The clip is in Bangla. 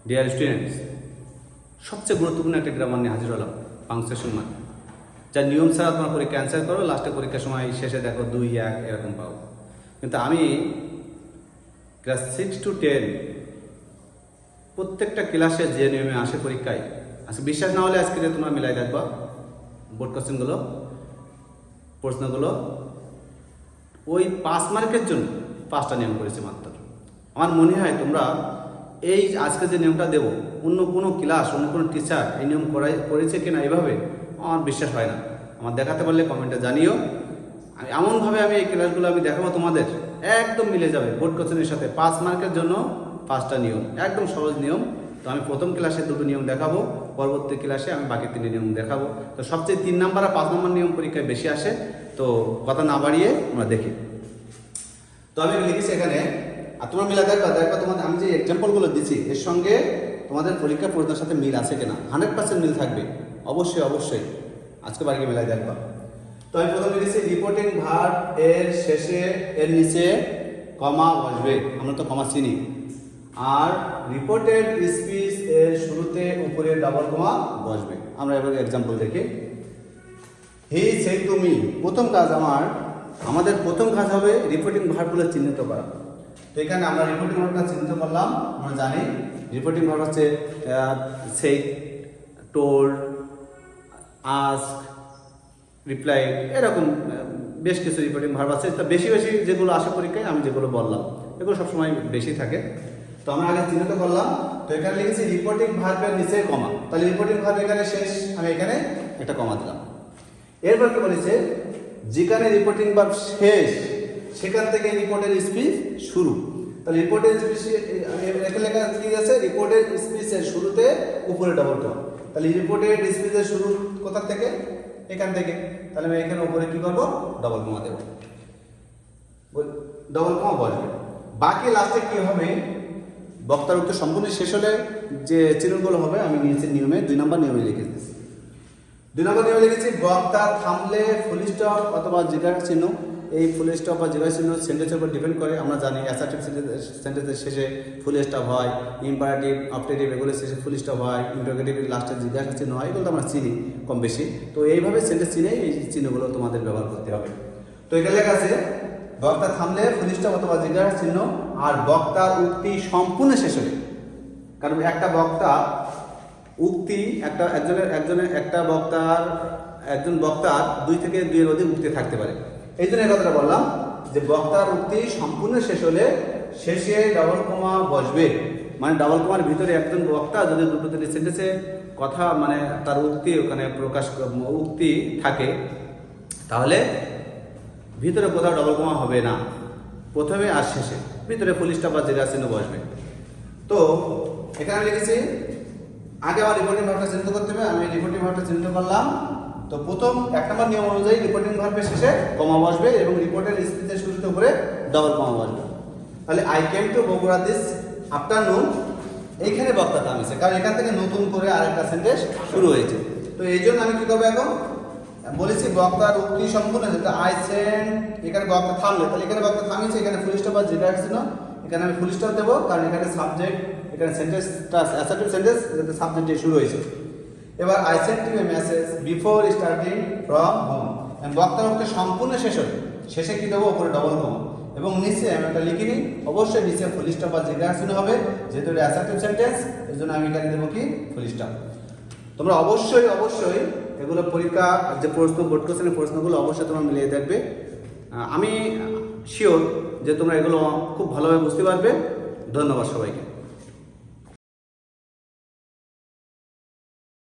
ডিয়ার স্টুডেন্টস, সবচেয়ে গুরুত্বপূর্ণ একটা গ্রামার নিয়ে হাজির হলাম, পাংচুয়েশন মার্ক। যা নিয়ম ছাড়া তোমার পরীক্ষা অ্যান্সার করো, লাস্টে পরীক্ষার সময় শেষে দেখো 2, 1 এরকম পাও। কিন্তু আমি ক্লাস 6 to 10 প্রত্যেকটা ক্লাসে যে নিয়মে আসে পরীক্ষায়, আজকে বিশ্বাস না হলে আজকে তোমরা মিলাই দেখবা বোর্ড কোশ্চেনগুলো, প্রশ্নগুলো ওই 5 মার্কের জন্য 5টা নিয়ম করেছে মাত্র। আমার মনে হয় তোমরা এই আজকে যে নিয়মটা দেবো, অন্য কোনো ক্লাস, অন্য কোনো টিচার এই নিয়ম করেছে কিনা এভাবে আমার বিশ্বাস হয় না। আমার দেখাতে পারলে কমেন্টে জানিও। এমনভাবে আমি এই ক্লাসগুলো আমি দেখাবো তোমাদের, একদম মিলে যাবে বোর্ড কোশ্চেনের সাথে। 5 মার্কের জন্য 5টা নিয়ম, একদম সহজ নিয়ম। তো আমি প্রথম ক্লাসে 2টো নিয়ম দেখাবো, পরবর্তী ক্লাসে আমি বাকি 3টে নিয়ম দেখাবো। তো সবচেয়ে 3 নাম্বার আর 5 নম্বর নিয়ম পরীক্ষায় বেশি আসে। তো কথা না বাড়িয়ে আমরা দেখি। তো আমি লিখেছি এখানে, আর তোমরা মিলা দেখবা তোমাদের আমি যে এক্সাম্পলগুলো দিচ্ছি এর সঙ্গে তোমাদের পরীক্ষা প্রশ্নের সাথে মিল আছে কিনা। 100% মিল থাকবে, অবশ্যই। আজকে বাড়ি মেলায় দেখবা। তো আমি প্রথমে লিখেছি রিপোর্টিং ভার্ব এর শেষে এর নিচে কমা বসবে, আমরা তো কমা চিনি। আর রিপোর্টেড স্পিচ এর শুরুতে উপরে ডাবল কমা বসবে। আমরা এবার এক্সাম্পল দেখি। হি সেড টু মি, প্রথম কাজ আমাদের প্রথম কাজ হবে রিপোর্টিং ভার্বগুলো চিহ্নিত করা। তো এখানে আমরা রিপোর্টিং ভার্বটা চিহ্নিত করলাম। আমরা জানি রিপোর্টিং ভার্ব হচ্ছে সেড, টোল্ড, আস্ক, রিপ্লাই, এরকম বেশ কিছু রিপোর্টিং ভার্ব আছে। তো বেশি যেগুলো আসে পরীক্ষায় আমি যেগুলো বললাম এগুলো সবসময় বেশি থাকে। তো আমরা আগে চিহ্নিত করলাম। তো এখানে লিখেছি রিপোর্টিং ভার্বের নিচে কমা, তাহলে রিপোর্টিং ভার্ব এখানে শেষ, আমি এখানে একটা কমা দিলাম। এরপর কি বলেছে, যেখানে রিপোর্টিং ভার্ব শেষ সেখান থেকে রিপোর্টের স্পিচ শুরু। তাহলে রিপোর্টের স্পিচ এখানে লেখা কি আছে, রিপোর্টের স্পিচের শুরুতে উপরে ডাবল কমা। তাহলে রিপোর্টের স্পিচের শুরু কোথা থেকে, এখান থেকে। তাহলে আমি এখানে উপরে কি করব, ডাবল কমা দেব, ডাবল কমা বসবে। বাকি লাস্টে কি হবে, বক্তার উত্তর সম্পূর্ণ শেষ হলে যে চিহ্নগুলো হবে আমি নিচের নিয়মে 2 নম্বর নিয়মে লিখে দিয়েছি। 2 নম্বর নিয়মে লিখেছি বক্তা থামলে ফুল স্টপ অথবা জিজ্ঞাসা চিহ্ন। এই ফুল স্টপ বা জিজ্ঞাসা চিহ্ন সেন্টেন্সের উপর ডিপেন্ড করে। আমরা জানি অ্যাসার্টিভ সেন্টেন্সের শেষে ফুল স্টপ হয়, ইম্পারেটিভ, অবজেক্টিভ এগুলো শেষে ফুল স্টপ হয়, ইন্টারোগেটিভ লাস্টে জিজ্ঞাসা চিহ্ন হয়, এগুলো তো আমরা চিনি কম বেশি। তো এইভাবে সেন্টেন্স চিনে এই চিহ্নগুলো তোমাদের ব্যবহার করতে হবে। তো এখানে লেখা আছে বক্তা থামলে ফুল স্টপ অথবা জিজ্ঞাসা চিহ্ন, আর বক্তার উক্তি সম্পূর্ণ শেষ হলে। কারণ একটা বক্তা উক্তি একজন বক্তার 2 থেকে 2 এর অধিক উক্তি থাকতে পারে। এই জন্য এই কথাটা বললাম যে বক্তার উক্তি সম্পূর্ণ শেষ হলে শেষে ডাবল কমা বসবে। মানে ডাবল কমার ভিতরে একজন বক্তা যদি 2-3 সেন্টেন্সে কথা মানে তার উক্তি ওখানে উক্তি থাকে, তাহলে ভিতরে কোথাও ডাবল কমা হবে না, প্রথমে আর শেষে ভিতরে ফুল স্টপ বা জিজ্ঞাসা চিহ্ন বসবে। তো এখানে লিখেছি আগে আমার রিপোর্টিং ভার্বটা চিহ্নিত করতে হবে। আমি রিপোর্টিং ভার্বটা চিহ্নিত করলাম। তো প্রথম 1 নম্বর নিয়ম অনুযায়ী রিপোর্টিং ভার্বের শেষে কমা বসবে এবং রিপোর্টের স্পিচের শুরুতে উপরে ডাবল কমা বসবে। তাহলে I came to Bogura this afternoon, এইখানে বক্তা থামেছে কারণ এখান থেকে নতুন করে আরেকটা সেন্টেন্স শুরু হয়েছে। তো এই জন্য আমি কি করবো, এখন বলেছি বক্তার উক্তি সম্পূর্ণ যেটা আই সেন্ড, এখানে বক্তা থামলে, তাহলে এখানে বক্তা থামিয়েছে, এখানে ফুল স্টপ বা জিজ্ঞাসা চিহ্ন, এখানে আমি ফুল স্টপ দেবো কারণ এখানে সাবজেক্ট, এখানে সেন্টেন্সটা অ্যাসার্টিভ সেন্টেন্স, এটা সাবজেক্ট দিয়ে শুরু হয়েছে। এবার I sent you a message before starting from home, বক্তার উক্তি সম্পূর্ণ শেষ হলে শেষে কি দেবো, উপরে ডাবল কমা এবং নিচে আমি একটা লিখে নিই, অবশ্যই নিচে ফুল স্টপ বা জিজ্ঞাসা চিহ্ন হবে, যেহেতু এটা অ্যাসার্টিভ সেন্টেন্স এর জন্য আমি এখানে দেবো কি ফুল স্টপ। তোমরা অবশ্যই এগুলো পরীক্ষা যে প্রশ্ন বোর্ড কোশ্চেনের প্রশ্নগুলো অবশ্যই তোমরা মিলিয়ে দেখবে। আমি শিওর যে তোমরা এগুলো খুব ভালোভাবে বুঝতে পারবে। ধন্যবাদ সবাইকে।